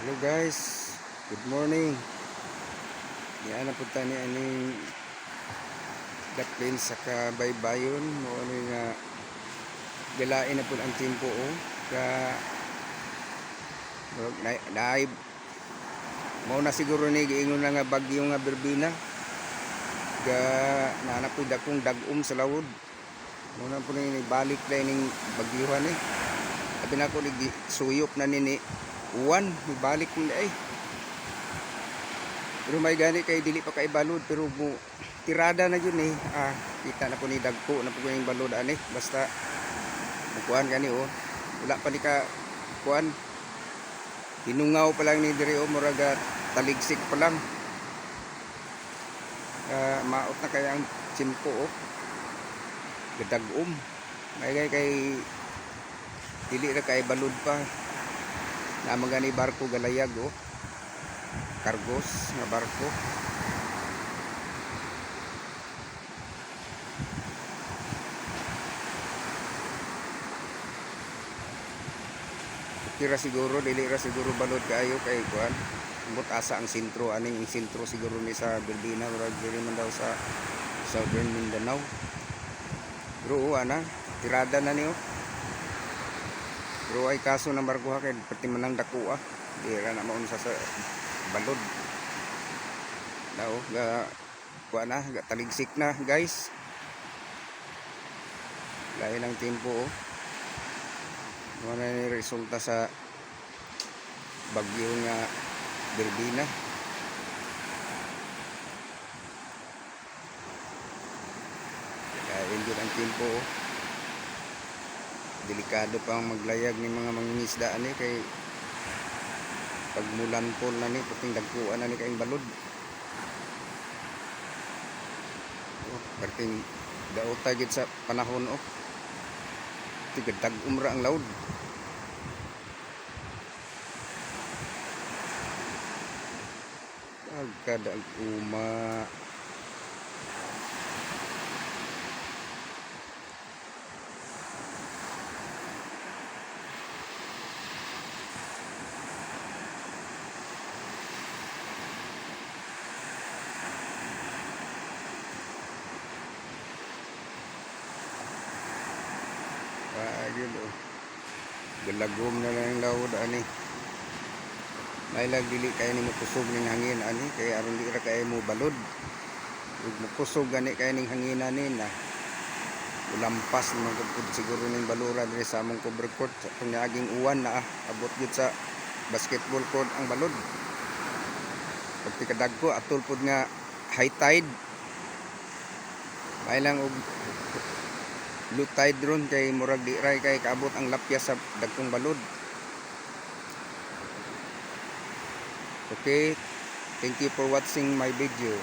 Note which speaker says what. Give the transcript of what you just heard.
Speaker 1: Hello guys, good morning. Yan na po tayo ni aning daplin sa kabaybayon mo ano nga galain na po ang timpo ka naay mo na siguro ni giingon na nga bagyo nga Berbina ga nanapoy dakong dagom sa lawod mo na po ni balik na ning bagyuhan abi na ko suyop na nini uwan ni balik mo na pero may gani kay dili pa kay balod pero tirada na yun kita na po ni dagko na po yung balod basta kuan gani wala pa ni ka kuan hinungaw pa lang ni diri muraga taligsik pa lang maot na kaya ang chimpo gadagom may kay dili na kay balod pa na magani barko galayag kargos nga barko kira siguro dili ra siguro balod kaayo kay kuan ambot asa ang sentro aning sentro siguro ni sa Berbina ura diri man daw sa Southern Mindanao pero ana tirada na niyo pero ay kaso ng barko kay pati man ang dako di ra na maunsa sa balod daw ga kuan ga taligsik na guys lain ang tempo wala ni resulta sa bagyo nga Berbina lain yun ang tempo delikado pang maglayag ni mga mangingisda kay pagmulan po na ni puting dagkuan na ni kaing balod perting daota gid sa panahon tigadag umra ang laod agkadag uma yun galagom na lang laod may lag dili kay ni mo kusog ning hangin kay aron di ra kay mo balod ug mo kusog gani kay ning hangin na ulampas naman gud siguro ning balura diri sa among cover court sa pangaging uwan na abot gid sa basketball court ang balod pag tikadagko atol pud nga high tide may lang og low tide ron kay murag di ray kay kaabot ang lapyas sa dagkong balod. Okay, thank you for watching my video.